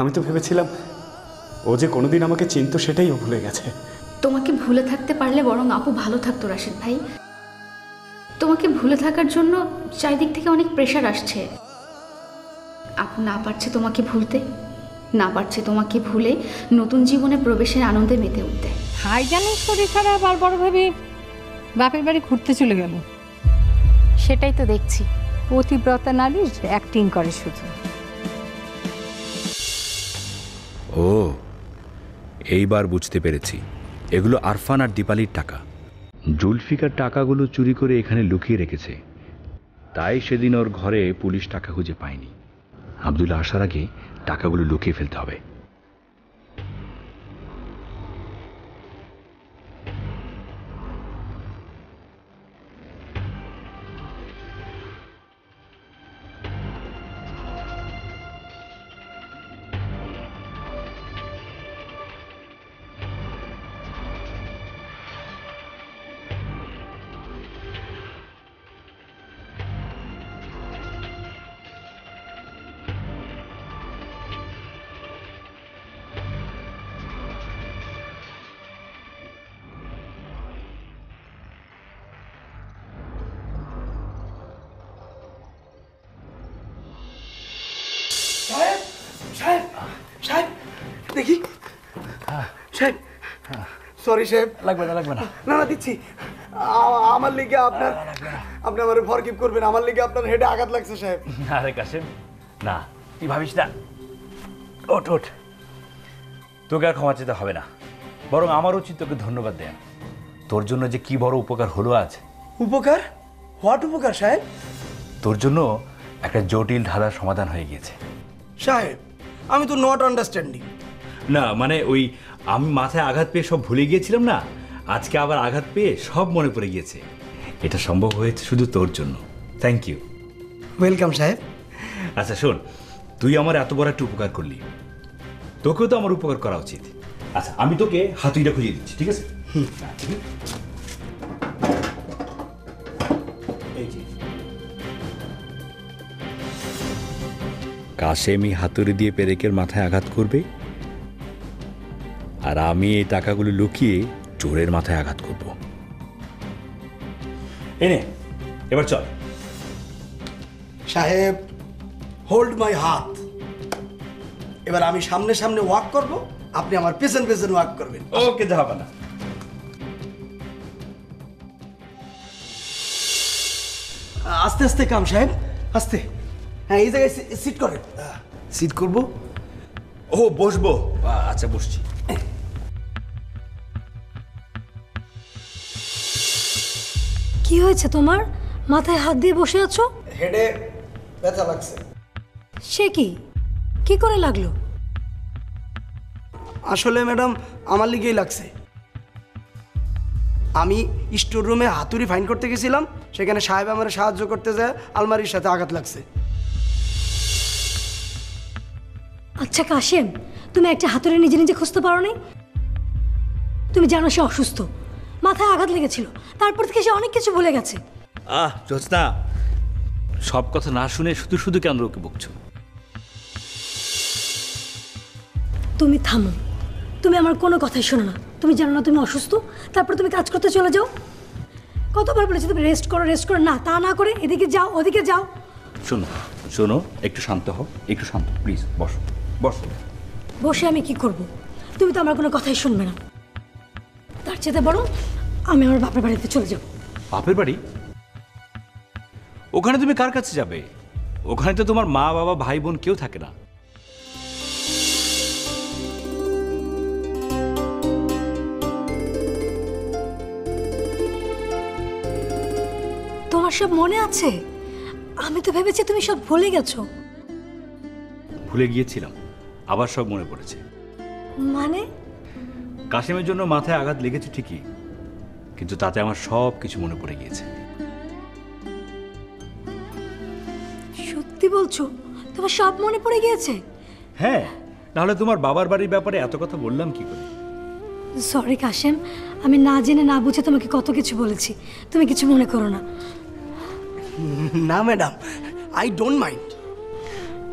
আমি তো ভেবেছিলাম ও যে কোনোদিন আমাকে চিনতো সেটাই ও ভুলে গেছে। তোমাকে ভুলে থাকতে পারলে বরং আপু ভালো থাকতো রাশেদ ভাই। তোমাকে ভুলে থাকার জন্য চারিদিক থেকে অনেক প্রেশার আসছে। আপু না পারছে তোমাকে ভুলতে, না পারছে তোমাকে ভুলে নতুন জীবনে প্রবেশের আনন্দে মেতে উঠতে। ভাইজানের শরীর খারাপ আর বড় ভাবে বাপের বাড়ি ঘুরতে চলে গেল। সেটাই তো দেখছি। পতিব্রতা নারীর অ্যাক্টিং করে শুধু। ও, এইবার বুঝতে পেরেছি, এগুলো আরফান আর দীপালির টাকা। জুলফিকার টাকাগুলো চুরি করে এখানে লুকিয়ে রেখেছে, তাই সেদিন ওর ঘরে পুলিশ টাকা খুঁজে পায়নি। আব্দুল্লাহ আসার আগে টাকাগুলো লুকিয়ে ফেলতে হবে। দেখি সাহেব, সরি সাহেব। লাগবে না লাগবে না। না না দিচ্ছি। আমার লিগে আপনি আমার ফরগিভ করবেন। আমার লিগে আপনার হেডে আঘাত লাগছে সাহেব। আরে কাসেম, না তুই ভাবিস না। ওঠ ওঠ, তোকে আর ক্ষমা চেতে হবে না, বরং আমার উচিত তোকে ধন্যবাদ দেয়া। তোর জন্য যে কি বড় উপকার হলো আজ। উপকার? হোয়াট উপকার সাহেব? তোর জন্য একটা জটিল ধাঁধার সমাধান হয়ে গিয়েছে। সাহেব, আমি তো নট আন্ডারস্ট্যান্ডিং। না মানে ওই আমি মাথায় আঘাত পেয়ে সব ভুলে গিয়েছিলাম না, আজকে আবার আঘাত পেয়ে সব মনে পড়ে গিয়েছে। এটা সম্ভব হয়েছে শুধু তোর জন্য। Thank you. ওয়েলকাম সাহেব। আচ্ছা শোন, তুই আমার এত বড় একটা উপকার করলি, তোকেও তো আমার উপকার করা উচিত। আচ্ছা আমি তোকে হাতুড়িটা খুঁজে দিচ্ছি, ঠিক আছে? এই যে কাশেমি হাতুড়ি দিয়ে পেরেকের মাথায় আঘাত করবে, আর আমি এই টাকাগুলো লুকিয়ে চোরের মাথায় আঘাত করব। এনে এবার চল। সাহেব, হোল্ড মাই হাত। এবার আমি সামনে সামনে ওয়াক করব, আপনি আমার পেছন পেছন ওয়াক করবেন। ওকে, যাবা না। আস্তে আস্তে কাম সাহেব, আস্তে। হ্যাঁ, এই জায়গায় সিট করেন। সিট করব। ও বসবো? আচ্ছা বসছি। কি হয়েছে তোমার? মাথায় হাত দিয়ে বসে আছো? হেডে ব্যথা লাগছে। সে কি? কি করে লাগলো? আসলে ম্যাডাম, আমার লিগেই লাগছে। আমি স্টোর রুমে হাতুড়ি ফাইন করতে গেছিলাম, সেখানে সাহেব আমার সাহায্য করতে যায়, আলমারির সাথে আঘাত লাগছে। আচ্ছা কাশেম, তুমি একটা হাতুড়ি নিজে নিজে খুঁজতে পারো নি? তুমি জানো সে অসুস্থ, মাথায় আঘাত লেগেছিল, তারপর থেকে সে অনেক কিছু ভুলে গেছে। জোৎস্না, সব কথা না শুনে শুধু শুধু কেন ওকে বকছো? তুমি থামো, তুমি আমার কোনো কথাই শোনো না। তুমি জানো না তুমি অসুস্থ, তারপর তুমি কাজ করতে চলে যাও। কতবার বলেছি তুমি রেস্ট করো রেস্ট করো, না তা না করে এদিকে যাও ওদিকে যাও। শোনো শোনো, একটু শান্ত হও, একটু শান্ত, প্লিজ বসো বসো। বসে আমি কি করব? তুমি তো আমার কোনো কথাই শুনবে না। তার চেয়ে বরং আমি আমার বাপের বাড়িতে চলে যাব। বাপের বাড়ি? ওখানে তুমি কার কাছে যাবে? ওখানে তো তোমার মা বাবা ভাই বোন কেউ থাকে না। তোমার সব মনে আছে? আমি তো ভেবেছি তুমি সব ভুলে গেছো। ভুলে গিয়েছিলাম, আবার সব মনে পড়েছে। মানে? কাশেমের জন্য মাথায় আঘাত লেগেছে ঠিকই, কিন্তু তাতে আমার সব কিছু মনে পড়ে গিয়েছে। সত্যি বলছো? তোমার সব মনে পড়ে গিয়েছে? হ্যাঁ, নাহলে তোমার বাবার বাড়ির ব্যাপারে এত কথা বললাম কি করে? সরি কাশেম, আমি না জেনে না বুঝে তোমাকে কত কিছু বলেছি, তুমি কিছু মনে করো না। না ম্যাডাম, আই ডোন্ট মাইন্ড।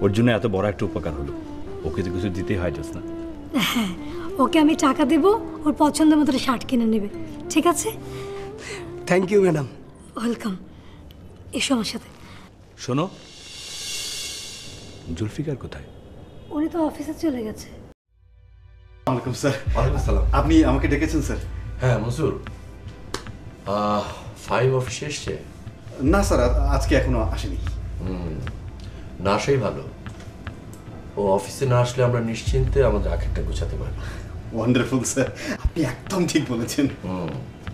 ওর জন্য এত বড় একটা উপকার হলো, ওকে তো কিছু দিতেই হয় জোৎস্না। হ্যাঁ, ওকে আমি টাকা দেবো, ওর পছন্দের মতো শার্ট কিনে নেবে, ঠিক আছে? Thank you madam. ওয়েলকাম, এসো আমার সাথে। শোনো, জুলফিকার কোথায়? উনি তো অফিসে চলে গেছে। ওয়ালাইকুম স্যার। ওয়ালাইকুম আসসালাম। আপনি আমাকে ডেকেছেন স্যার? হ্যাঁ মনসুর, 5 অফিসে এসছে? না স্যার, আজকে এখনো আসেনি। না আসাই ভালো। ও অফিসে না আসলে আমরা নিশ্চিন্তে আমাদের আখেরটা গোছাতে পারি। ওয়ান্ডারফুল স্যার, আপনি একদম ঠিক বলেছেন।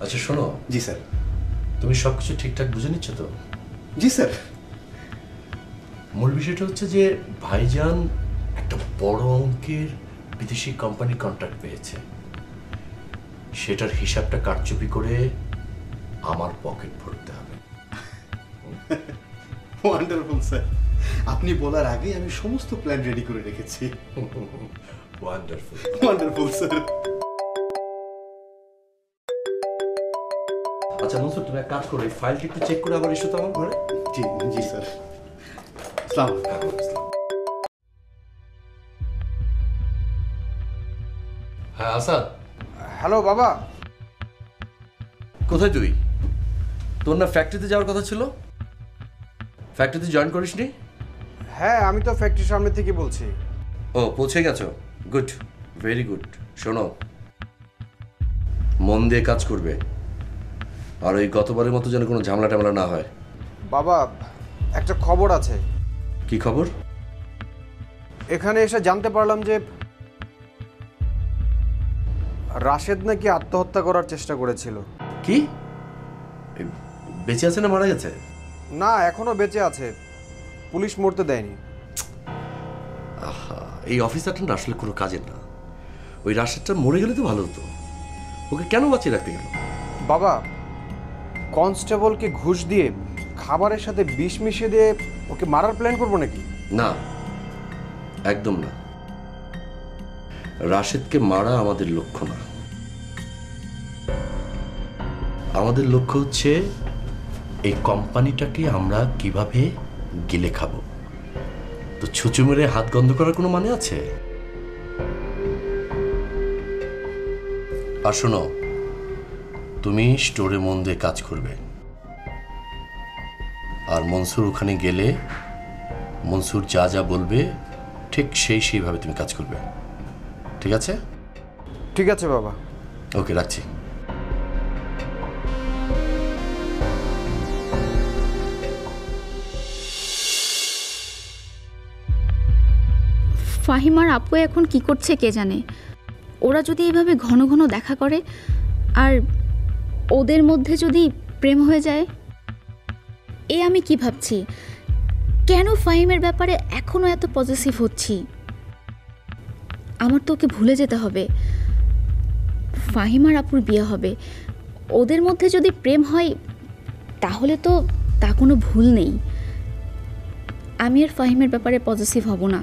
আচ্ছা শোনো। জি স্যার। তুমি সব কিছু ঠিকঠাক বুঝে নিচ্ছ তো? জি স্যার। মূল বিষয়টা হচ্ছে যে ভাইজান একটা বড় অঙ্কের বিদেশি কোম্পানি কন্ট্রাক্ট পেয়েছে, সেটার হিসাবটা কারচুপি করে আমার পকেট ভরতে হবে। ওয়ান্ডারফুল স্যার, আপনি বলার আগেই আমি সমস্ত প্ল্যান রেডি করে রেখেছি। ওয়ান্ডারফুল। Wonderful sir. আচ্ছা মনসুর, তুমি এক কাজ করো, এই ফাইলটা একটু চেক করে আবার এসো তো আমার ঘরে। জি জি স্যার। আসসালামু আলাইকুম। হ্যাঁ আসাদ। হ্যালো বাবা। কোথায় তুই? তোর না ফ্যাক্টরিতে যাওয়ার কথা ছিল? ফ্যাক্টরিতে জয়েন করিসনি? হ্যাঁ, আমি তো ফ্যাক্টরির সামনে থেকে বলছি। ও পৌঁছে গেছো, গুড, ভেরি গুড। শোনো, মন দিয়ে কাজ করবে, আর ওই গতবারের মতো যেন কোনো ঝামেলা টামেলা না হয়। বাবা, একটা খবর আছে। কি খবর? এখানে এসে জানতে পারলাম যে রাশেদ নাকি আত্মহত্যা করার চেষ্টা করেছিল। কি? বেঁচে আছে না মারা গেছে? না, এখনো বেঁচে আছে, পুলিশ মরতে দেয়নি। আহা, এই অফিসারটা না আসলে কোনো কাজের না। ওই রাশেদটা মরে গেলে তো ভালো হতো, ওকে কেন বাঁচিয়ে রাখতে গেল? বাবা, কনস্টেবলকে ঘুষ দিয়ে খাবারের সাথে বিষ মিশিয়ে দিয়ে ওকে মারার প্ল্যান করবো নাকি? না, একদম না। রাশেদকে মারা আমাদের লক্ষ্য না। আমাদের লক্ষ্য হচ্ছে এই কোম্পানিটাকে আমরা কিভাবে গিলে খাবো। তো ছুঁচু মেরে হাত গন্ধ করার কোনো মানে আছে? আর শোনো, তুমি স্টোরে মন দিয়ে কাজ করবে, আর মনসুর ওখানে গেলে মনসুর যা যা বলবে ঠিক সেইভাবে তুমি কাজ করবে, ঠিক আছে? ঠিক আছে বাবা। ওকে, রাখছি। ফাহিমার আপু এখন কি করছে কে জানে। ওরা যদি এইভাবে ঘন ঘন দেখা করে আর ওদের মধ্যে যদি প্রেম হয়ে যায়, এ আমি কি ভাবছি, কেন ফাহিমের ব্যাপারে এখনও এত পজিটিভ হচ্ছি। আমার তো ওকে ভুলে যেতে হবে। ফাহিমার আপুর বিয়ে হবে, ওদের মধ্যে যদি প্রেম হয় তাহলে তো তা কোনো ভুল নেই। আমি আর ফাহিমের ব্যাপারে পজিটিভ হব না।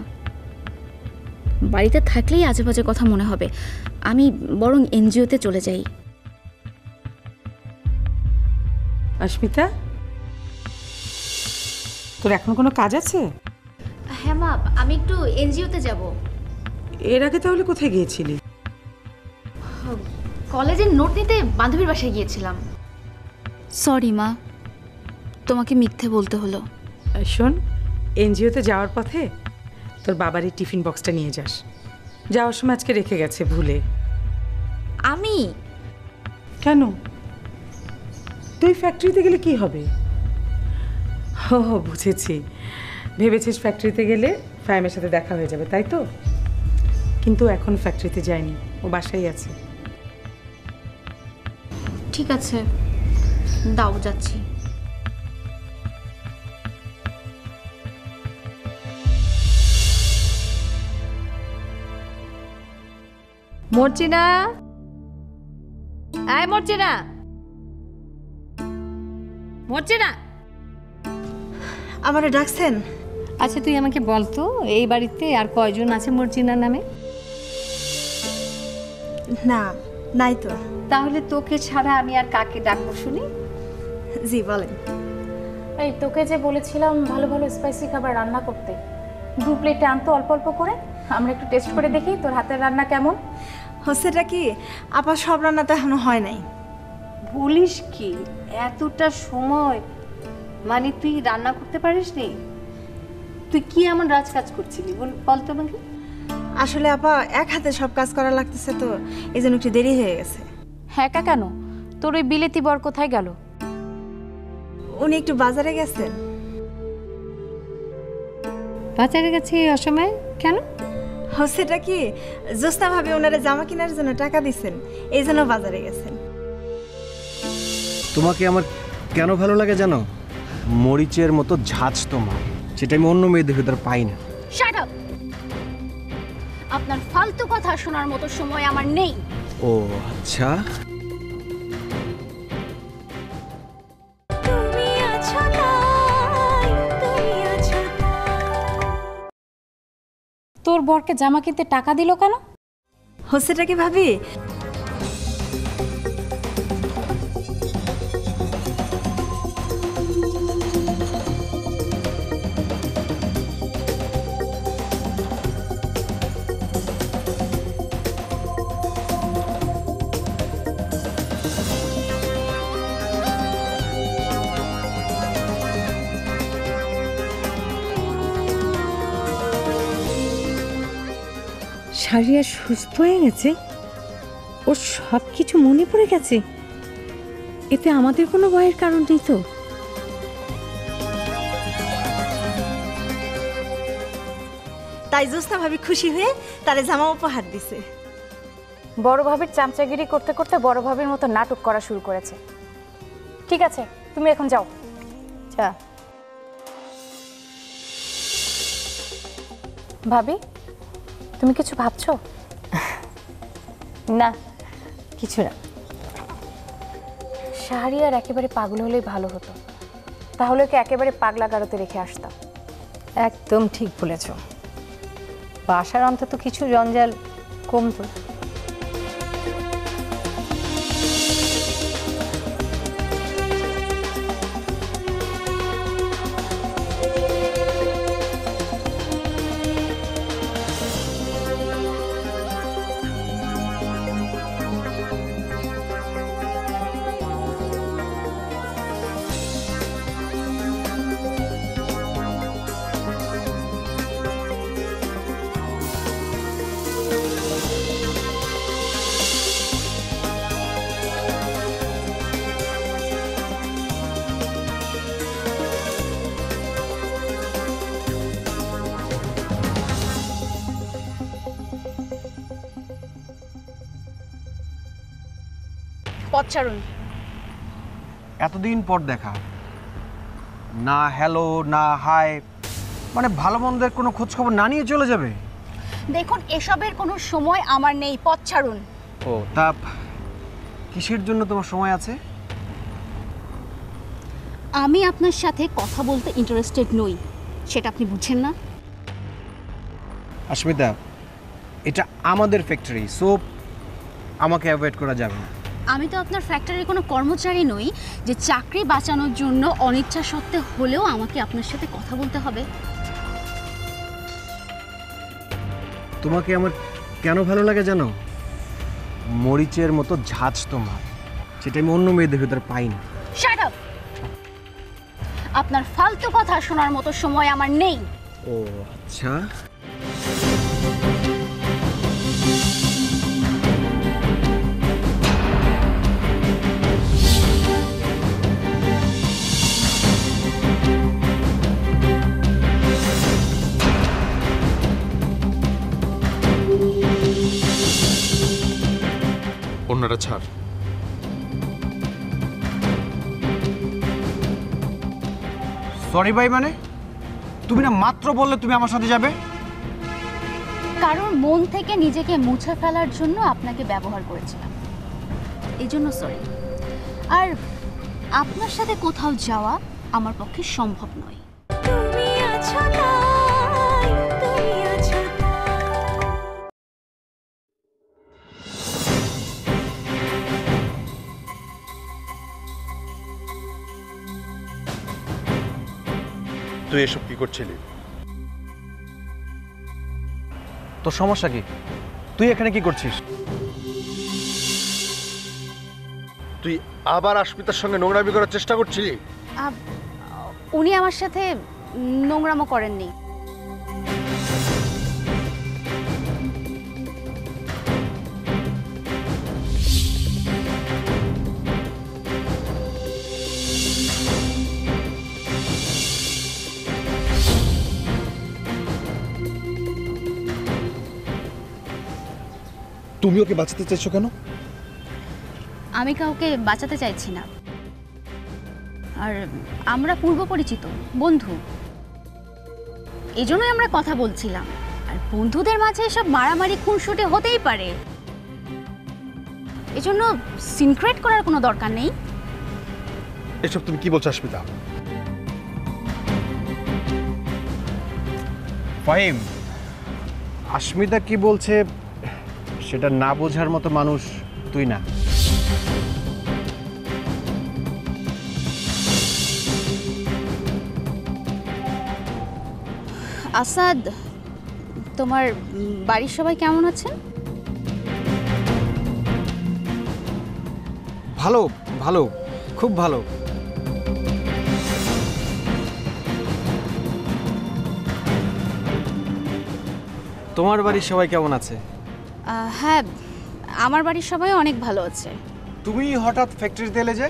বাড়িতে থাকলেই আজে বাজে কথা মনে হবে। আমি বরং এনজিওতে চলে যাই। অস্মিতা, তোর এখন কোনো কাজ আছে? হ্যাঁ মা, আমি একটু এনজিওতে যাব। এর আগে তাহলে কোথায় গিয়েছিলি? কলেজের নোট নিতে বান্ধবীর বাসায় গিয়েছিলাম। সরি মা, তোমাকে মিথ্যে বলতে হলো। শোন, এনজিওতে যাওয়ার পথে তোর বাবার এই টিফিন বক্সটা নিয়ে যাস। যাওয়ার সময় আজকে রেখে গেছে ভুলে। আমি কেন? তুই ফ্যাক্টরিতে গেলে কি হবে? ও বুঝেছি, ভেবেছিস ফ্যাক্টরিতে গেলে ফাহিমের সাথে দেখা হয়ে যাবে, তাই তো? কিন্তু এখন ফ্যাক্টরিতে যায়নি, ও বাসায় আছে। ঠিক আছে, দাও, যাচ্ছি। মর্জিনা, আয় মর্জিনা, মর্জিনা। আমারে ডাকছেন? আচ্ছা তুই আমাকে বল তো, এই বাড়িতে আর কয়জন আছে মর্জিনা নামে? না, নাই তো। তাহলে তোকে ছাড়া আমি আর কাকে ডাকবো শুনি? জি বলেন। এই তোকে যে বলেছিলাম ভালো ভালো স্পাইসি খাবার রান্না করতে, 2 প্লেটে আনতো অল্প অল্প করে, আমরা একটু টেস্ট করে দেখি তোর হাতের রান্না কেমন হচ্ছেটা কি আপা, সব রান্না তো এখনো হয় নাই। বলিস কি, এতটা সময় মানে তুই রান্না করতে পারিস নি? তুই কি এমন রাজকাজ করছিলি বল তো আমাকে। আসলে আপা এক হাতে সব কাজ করা লাগতেছে তো, এই জন্য একটু দেরি হয়ে গেছে। হ্যাঁ কা কেন, তোর ওই বিলেতি বর কোথায় গেল? উনি একটু বাজারে গেছেন। বাজারে গেছে এই অসময়ে কেন? হচ্ছেটা কি, জোস্না ভাবি ওনারা জামা কেনার জন্য টাকা দিচ্ছেন, এই জন্য বাজারে গেছেন। তোমাকে আমার কেন ভালো লাগে জানো? মরিচের মতো ঝাঁজ তোমার, যেটা আমি অন্য মেয়েদের ভেতর পাই না। Shut up! আপনার ফালতু কথা শোনার মতো সময় আমার নেই। ও আচ্ছা, তোর বরকে জামা কিনতে টাকা দিল কেন? হচ্ছেটা কি ভাবি, শারিয়া সুস্থ হয়ে গেছে, ওর সব কিছু মনে পড়ে গেছে, এতে আমাদের কোনো ভয়ের কারণ নেই তো? তাই জোস্না ভাবি খুশি হয়ে তারে জামা উপহার দিছে। বড় ভাবির চামচাগিরি করতে করতে বড় ভাবির মতো নাটক করা শুরু করেছে। ঠিক আছে, তুমি এখন যাও। যা। ভাবি, তুমি কিছু ভাবছো? না, কিছু না। শাহরিয়ার একেবারে পাগল হলেই ভালো হতো, তাহলে ওকে একেবারে পাগলা গারোতে রেখে আসতাম। একদম ঠিক বলেছ, বাসার অন্তত কিছু জঞ্জাল কমতো। পথচারণ, এতদিন পর দেখা, না হ্যালো না হাই, মানে ভালো মন্দের কোনো খোঁজ খবর না নিয়ে চলে যাবে? দেখুন এসবের কোনো সময় আমার নেই, পথচারণ। ও তা কিসের জন্য তোমার সময় আছে? আমি আপনার সাথে কথা বলতে ইন্টারেস্টেড নই, সেটা আপনি বুঝছেন না? আস্মিতা, এটা আমাদের ফ্যাক্টরি, সো আমাকে অ্যাভয়েড করা যাবে না। আমি তো আপনার ফ্যাক্টরির কোনো কর্মচারী নই যে চাকরি বাঁচানোর জন্য অনিচ্ছা সত্ত্বে হলেও আমাকে আপনার সাথে কথা বলতে হবে। তোমাকে আমার কেন ভালো লাগে জানো? মরিচের মতো ঝাঁজ তোমার, যেটা আমি অন্য মেয়েদের ভেতর পাই না। Shut up! আপনার ফালতু কথা শোনার মতো সময় আমার নেই। ও আচ্ছা, অন্যরা ছাড়। সরি ভাই, মানে তুমি না মাত্র বললে তুমি আমার সাথে যাবে? কারণ মন থেকে নিজেকে মুছে ফেলার জন্য আপনাকে ব্যবহার করেছিলাম, এই জন্য সরি। আর আপনার সাথে কোথাও যাওয়া আমার পক্ষে সম্ভব নয়। তুই এসব কি করছিলি? তোর সমস্যা কি? তুই এখানে কি করছিস? তুই আবার আশমিতার সঙ্গে নোংরামি করার চেষ্টা করছিলি? উনি আমার সাথে নোংরামো করেননি। তুমি ওকে বাঁচাতে চাইছো কেন? আমি কাউকে বাঁচাতে চাইছি না, আর আমরা পূর্ব পরিচিত বন্ধু, এই জন্যই আমরা কথা বলছিলাম। আর বন্ধুদের মাঝে এসব মারামারি খুনসুটি হতেই পারে, এজন্য সিনক্রেট করার কোনো দরকার নেই। এসব তুমি কি বলছো আশমিতা? ফাহিম, আশমিতা কি বলছে সেটা না বোঝার মতো মানুষ তুই না। আসাদ, তোমার বাড়ির সবাই কেমন আছেন? ভালো ভালো, খুব ভালো। তোমার বাড়ির সবাই কেমন আছে? হ্যাঁ, আমার বাড়ির সবাই অনেক ভালো আছে। তুমি হঠাৎ ফ্যাক্টরিতে এলে যে?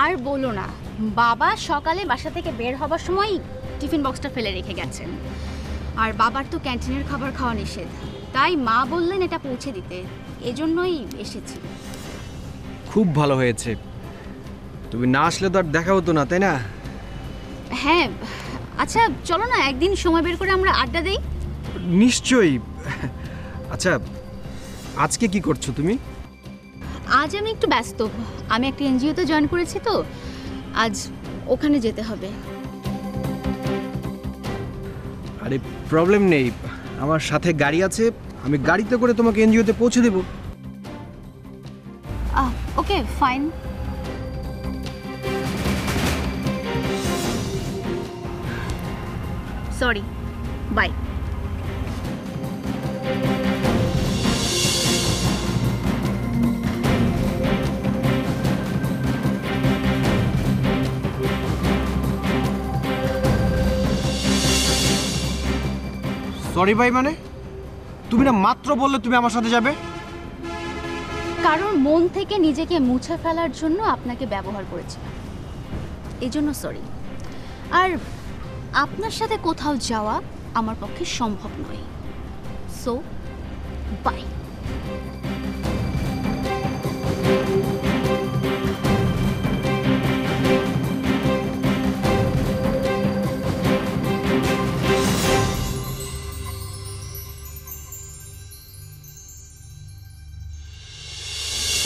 আর বলো না, বাবা সকালে বাসা থেকে বের হবার সময় টিফিন বক্সটা ফেলে রেখে গেছেন। আর বাবার তো ক্যান্টিনের খাবার খাওয়া নিষেধ, তাই মা বললেন এটা পৌঁছে দিতে, এজন্যই এসেছি। খুব ভালো হয়েছে, তুমি না আসলে তো আর দেখা হতো না, তাই না? হ্যাঁ, আচ্ছা চলো না একদিন সময় বের করে আমরা আড্ডা দেই। নিশ্চয়ই। আচ্ছা, আজকে কি করছো তুমি? আজ আমি একটু ব্যস্ত, আমি একটা এনজিওতে জয়েন করেছি, তো আজ ওখানে যেতে হবে। আরে প্রবলেম নেই, আমার সাথে গাড়ি আছে, আমি গাড়িতে করে তোমাকে এনজিওতে পৌঁছে দেব। Okay fine. Sorry, bye. Sorry ভাই, মানে তুমি না মাত্র বললে তুমি আমার সাথে যাবে? কারণ মন থেকে নিজেকে মুছে ফেলার জন্য আপনাকে ব্যবহার করেছিলাম, এই জন্য সরি। আর আপনার সাথে কোথাও যাওয়া আমার পক্ষে সম্ভব নয়, সো বাই।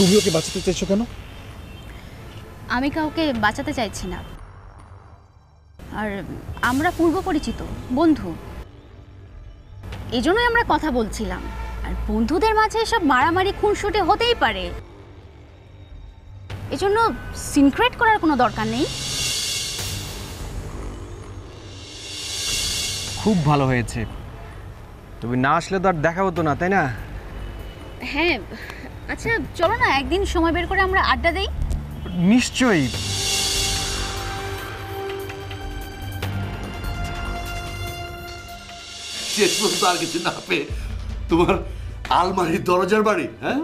তুমি ওকে বাঁচাতে চাইছো কেন? আমি কাউকে বাঁচাতে চাইছি না, আর আমরা পূর্ব পরিচিত বন্ধু, এই জন্যই আমরা কথা বলছিলাম। আর বন্ধুদের মাঝে এসব মারামারি খুনসুটি হতেই পারে, এজন্য সিনক্রেট করার কোনো দরকার নেই। খুব ভালো হয়েছে, তুমি না আসলে তো আর দেখা হতো না, তাই না? হ্যাঁ, আচ্ছা চলো না একদিন সময় বের করে আমরা আড্ডা দেই। নিশ্চয়ই। শেষ পর্যন্ত আর কিছু না পেয়ে তোমার আলমারির দরজার বাড়ি, হ্যাঁ,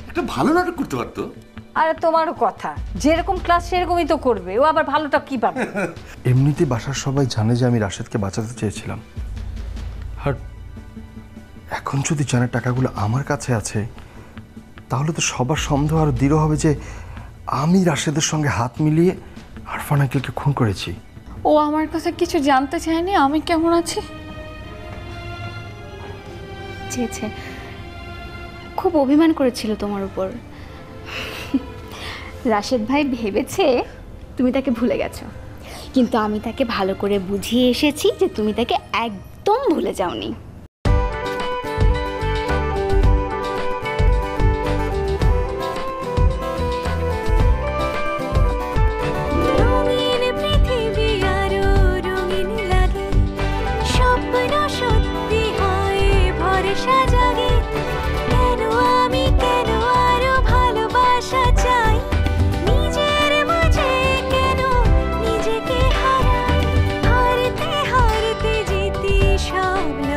একটা ভালো নাটক করতে পারতো। আর তোমারও কথা, যেরকম ক্লাস সেরকমই তো করবে, ও আবার ভালোটা কি পাবে? এমনিতে বাসার সবাই জানে যে আমি রাশেদকে বাঁচাতে চেয়েছিলাম, আর এখন যদি জানে টাকাগুলো আমার কাছে আছে, তাহলে তো সবার সন্দেহ আরো দৃঢ় হবে যে আমি রাশেদের সঙ্গে হাত মিলিয়ে আরফান আঙ্কেলকে খুন করেছি। ও আমার কাছে কিছু জানতে চায়নি আমি কেমন আছি। চেয়েছে, খুব অভিমান করেছিল তোমার উপর। রাশেদ ভাই ভেবেছে তুমি তাকে ভুলে গেছো, কিন্তু আমি তাকে ভালো করে বুঝিয়ে এসেছি যে তুমি তাকে একদম ভুলে যাওনি। পৃথিবী আরো রঙিন লাগে, স্বপ্ন সত্যি হয়। সামনে